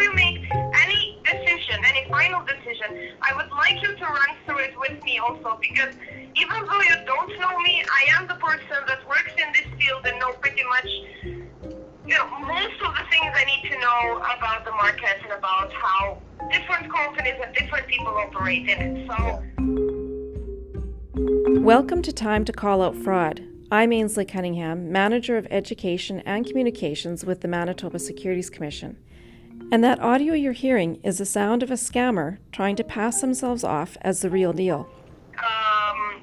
you make any decision, any final decision, I would like you to run through it with me also, because even though you don't know me, I am the person that works in this field and know pretty much, most of the things I need to know about the market and about how different companies and different people operate in it. So. Welcome to Time to Call Out Fraud. I'm Ainsley Cunningham, Manager of Education and Communications with the Manitoba Securities Commission. And that audio you're hearing is the sound of a scammer trying to pass themselves off as the real deal.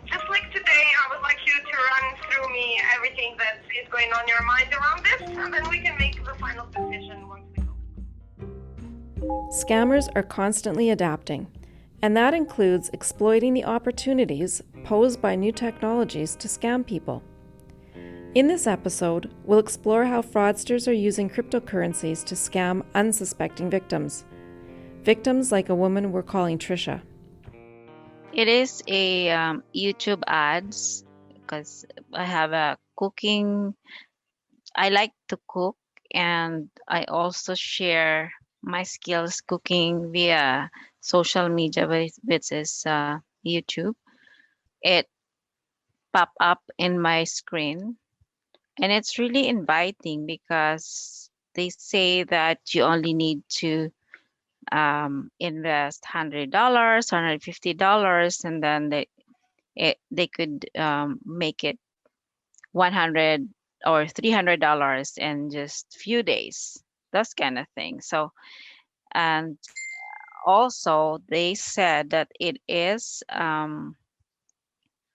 Just like today, I would like you to run through me everything that is going on in your mind around this, and then we can make the final decision once we go. Scammers are constantly adapting, and that includes exploiting the opportunities posed by new technologies to scam people. In this episode, we'll explore how fraudsters are using cryptocurrencies to scam unsuspecting victims. Victims like a woman we're calling Trisha. It is a YouTube ads because I have a cooking. I like to cook, and I also share my skills cooking via social media, which is YouTube. It pop up in my screen, and it's really inviting because they say that you only need to invest $100, $150, and then they could make it $100 or $300 in just few days. That's kind of thing. So, and also they said that it is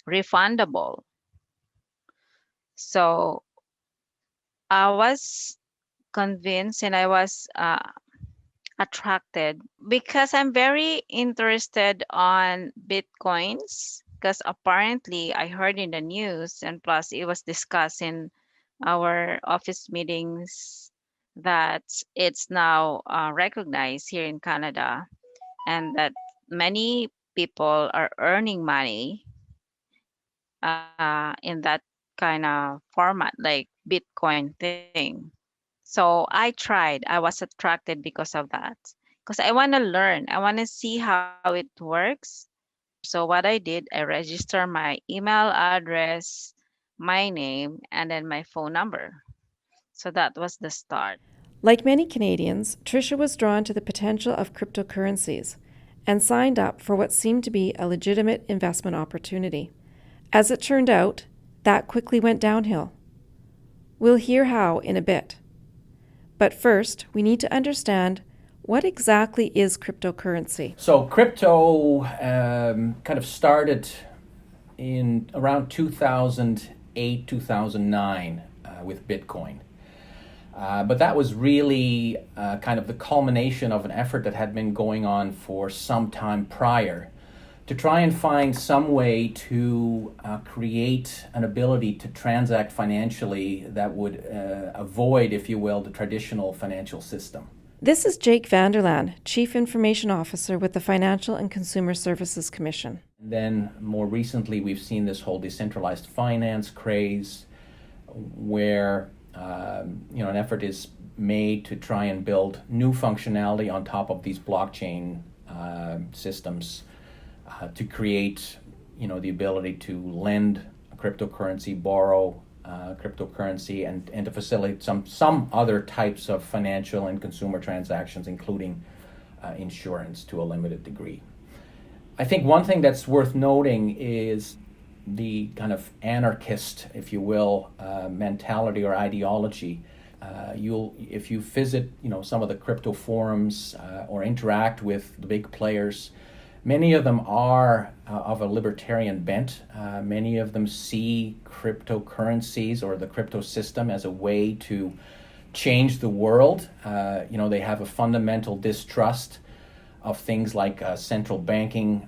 refundable. So I was convinced, and I was attracted because I'm very interested on Bitcoins, because apparently I heard in the news, and plus it was discussed in our office meetings, that it's now recognized here in Canada, and that many people are earning money in that kind of format, like Bitcoin thing. So I tried. I was attracted because of that. Because I want to learn. I want to see how it works. So what I did, I registered my email address, my name, and then my phone number. So that was the start. Like many Canadians, Trisha was drawn to the potential of cryptocurrencies and signed up for what seemed to be a legitimate investment opportunity. As it turned out, that quickly went downhill. We'll hear how in a bit. But first, we need to understand, what exactly is cryptocurrency? So crypto kind of started in around 2008, 2009 with Bitcoin. But that was really kind of the culmination of an effort that had been going on for some time prior, to try and find some way to create an ability to transact financially that would avoid, if you will, the traditional financial system. This is Jake Vanderlaan, Chief Information Officer with the Financial and Consumer Services Commission. And then more recently, we've seen this whole decentralized finance craze, where an effort is made to try and build new functionality on top of these blockchain systems. To create, the ability to lend a cryptocurrency, borrow cryptocurrency, and to facilitate some other types of financial and consumer transactions, including insurance to a limited degree. I think one thing that's worth noting is the kind of anarchist, if you will, mentality or ideology. If you visit, some of the crypto forums or interact with the big players, many of them are of a libertarian bent. Many of them see cryptocurrencies or the crypto system as a way to change the world. They have a fundamental distrust of things like central banking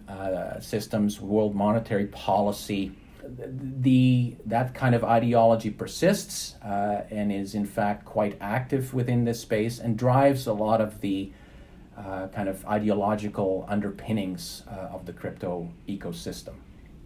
systems, world monetary policy. That kind of ideology persists and is in fact quite active within this space and drives a lot of the kind of ideological underpinnings of the crypto ecosystem.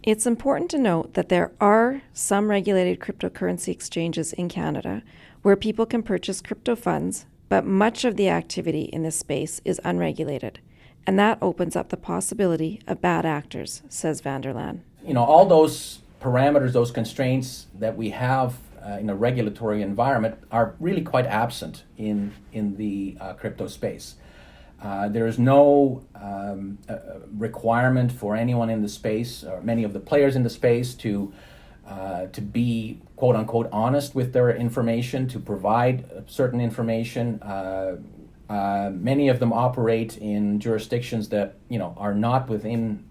It's important to note that there are some regulated cryptocurrency exchanges in Canada where people can purchase crypto funds But much of the activity in this space is unregulated, and that opens up the possibility of bad actors, says Vanderlaan. All those parameters, those constraints that we have in a regulatory environment are really quite absent in the crypto space. There is no requirement for anyone in the space, or many of the players in the space, to be quote unquote honest with their information, to provide certain information. Many of them operate in jurisdictions that are not within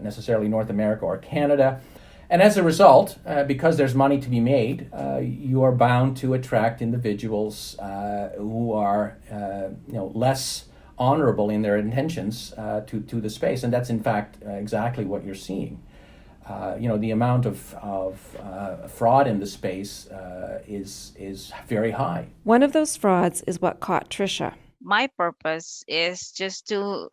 necessarily North America or Canada. And as a result, because there's money to be made, you are bound to attract individuals who are less honorable in their intentions to the space. And that's in fact exactly what you're seeing. The amount of fraud in the space is very high. One of those frauds is what caught Trisha. My purpose is just to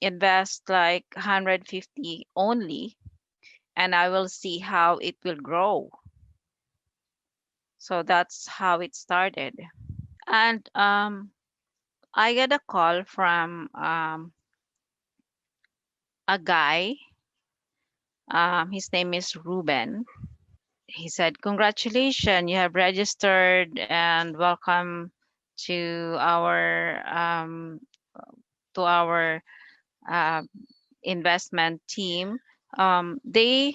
invest like 150 only, and I will see how it will grow. So that's how it started. And I get a call from a guy. His name is Ruben. He said, "Congratulations, you have registered and welcome to our investment team." They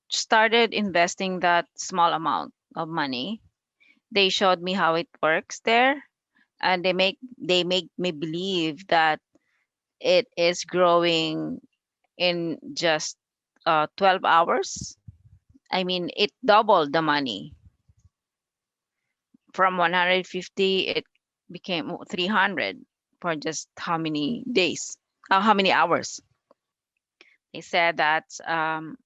started investing that small amount of money. They showed me how it works there, and they make me believe that it is growing in just 12 hours. I mean, it doubled the money. From 150, it became 300 for just how many days? How many hours? They said that,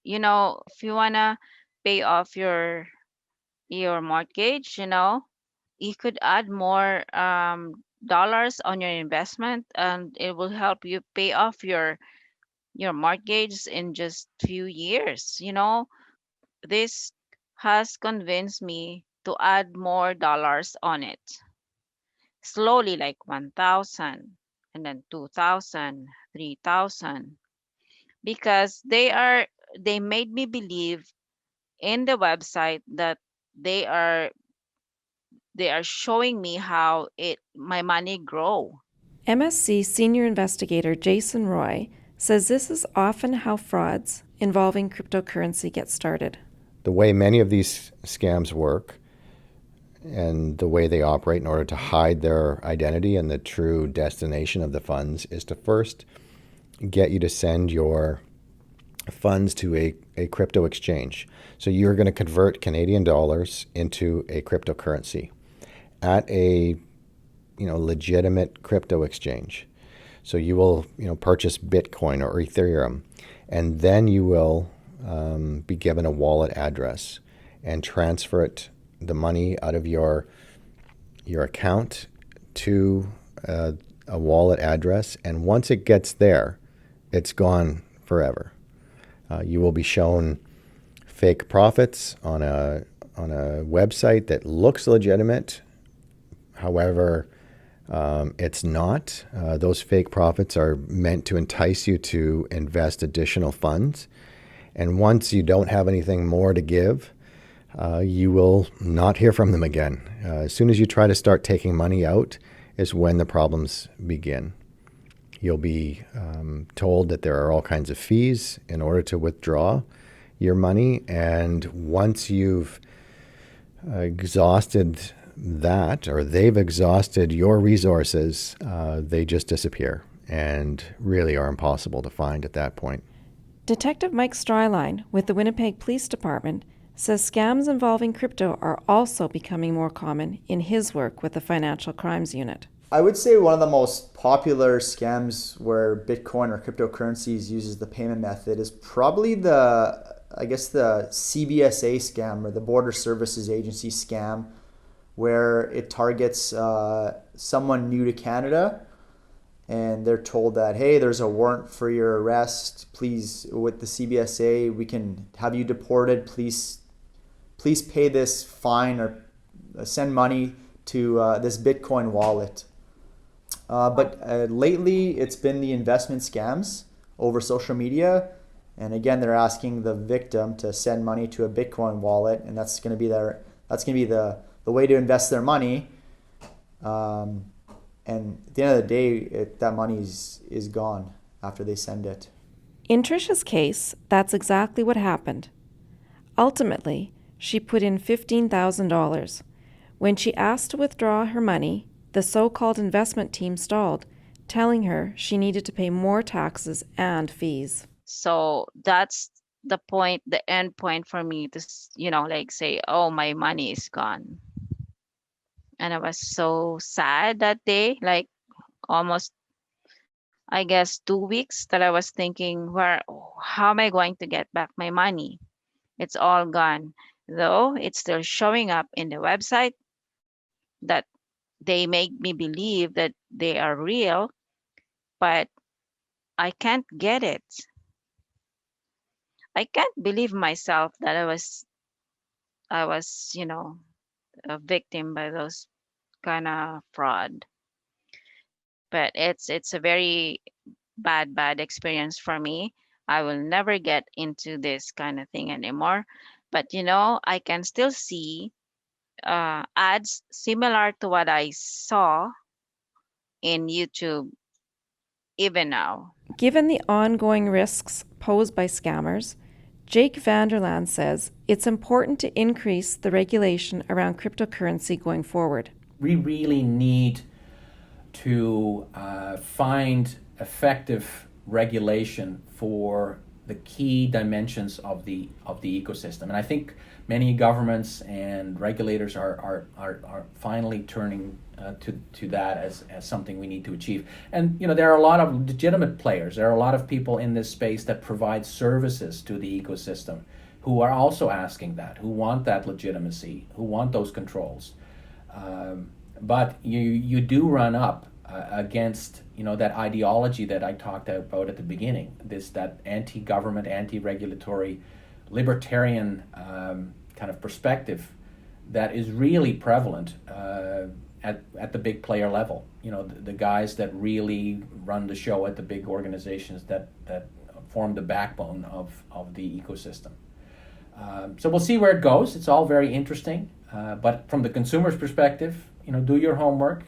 if you want to pay off your mortgage, you could add more dollars on your investment, and it will help you pay off your mortgage in just few years. This has convinced me to add more dollars on it. Slowly, like 1,000, and then 2,000, 3,000, because they made me believe in the website that they are showing me how my money grow. MSC senior investigator Jason Roy says this is often how frauds involving cryptocurrency get started. The way many of these scams work and the way they operate in order to hide their identity and the true destination of the funds is to first get you to send your funds to a crypto exchange. So you're going to convert Canadian dollars into a cryptocurrency at a legitimate crypto exchange. So you will purchase Bitcoin or Ethereum, and then you will be given a wallet address and transfer the money out of your account to a wallet address. And once it gets there, it's gone forever. You will be shown fake profits on a website that looks legitimate. However, it's not. Those fake profits are meant to entice you to invest additional funds. And once you don't have anything more to give, you will not hear from them again. As soon as you try to start taking money out is when the problems begin. You'll be told that there are all kinds of fees in order to withdraw your money. And once you've exhausted that, or they've exhausted your resources, they just disappear and really are impossible to find at that point. Detective Mike Stryline with the Winnipeg Police Department says scams involving crypto are also becoming more common in his work with the Financial Crimes Unit. I would say one of the most popular scams where Bitcoin or cryptocurrencies uses the payment method is probably the CBSA scam, or the Border Services Agency scam, where it targets someone new to Canada, and they're told that, hey, there's a warrant for your arrest. Please, with the CBSA, we can have you deported. Please pay this fine or send money to this Bitcoin wallet. But lately, it's been the investment scams over social media. And again, they're asking the victim to send money to a Bitcoin wallet, and that's going to be the way to invest their money. And at the end of the day, that money is gone after they send it. In Trisha's case, that's exactly what happened. Ultimately, she put in $15,000. When she asked to withdraw her money, the so-called investment team stalled, telling her she needed to pay more taxes and fees. So that's the point, the end point for me to, like say, oh, my money is gone. And I was so sad that day, like almost, I guess, 2 weeks that I was thinking, how am I going to get back my money? It's all gone. Though it's still showing up in the website that they make me believe that they are real, but I can't get it. I can't believe myself that I was, a victim by those kind of fraud. But it's a very bad experience for me. I will never get into this kind of thing anymore. But I can still see ads similar to what I saw in YouTube even now. Given the ongoing risks posed by scammers, Jake Vanderland says it's important to increase the regulation around cryptocurrency going forward. We really need to find effective regulation for the key dimensions of the ecosystem, and I think many governments and regulators are finally turning to that as something we need to achieve. And there are a lot of legitimate players. There are a lot of people in this space that provide services to the ecosystem who are also asking that, who want that legitimacy, who want those controls. But you do run up against that ideology that I talked about at the beginning, that anti-government, anti-regulatory, libertarian kind of perspective that is really prevalent at the big player level. The guys that really run the show at the big organizations that form the backbone of the ecosystem. So we'll see where it goes. It's all very interesting, but from the consumer's perspective, do your homework.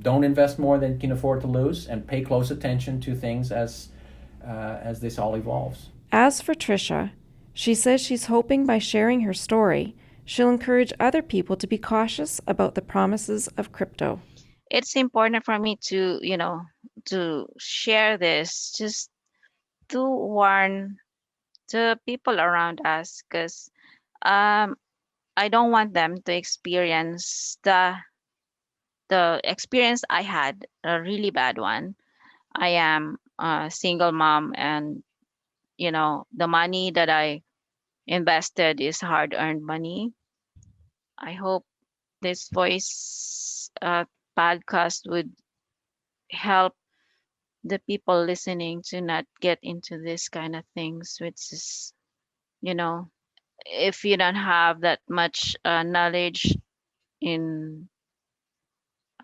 Don't invest more than you can afford to lose, and pay close attention to things as this all evolves. As for Trisha, she says she's hoping by sharing her story, she'll encourage other people to be cautious about the promises of crypto. It's important for me to, to share this, just to warn the people around us, because I don't want them to experience the experience I had, a really bad one. I am a single mom, and the money that I invested is hard-earned money. I hope this voice podcast would help the people listening to not get into this kind of things, which is, if you don't have that much knowledge in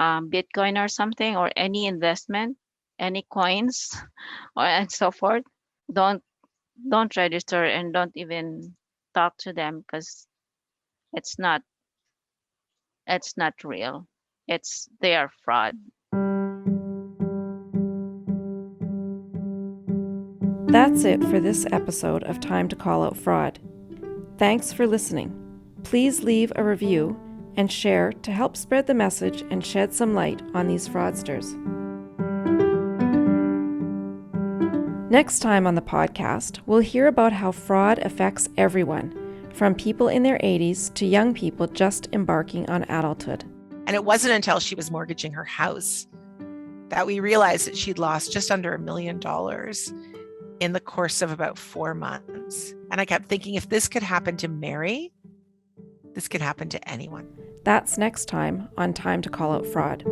Bitcoin or something, or any investment, any coins, or and so forth, don't register and don't even talk to them, because it's not real. They are fraud. That's it for this episode of Time to Call Out Fraud. Thanks for listening. Please leave a review and share to help spread the message and shed some light on these fraudsters. Next time on the podcast, we'll hear about how fraud affects everyone, from people in their 80s to young people just embarking on adulthood. And it wasn't until she was mortgaging her house that we realized that she'd lost just under $1 million in the course of about 4 months. And I kept thinking, if this could happen to Mary, this could happen to anyone. That's next time on Time to Call Out Fraud.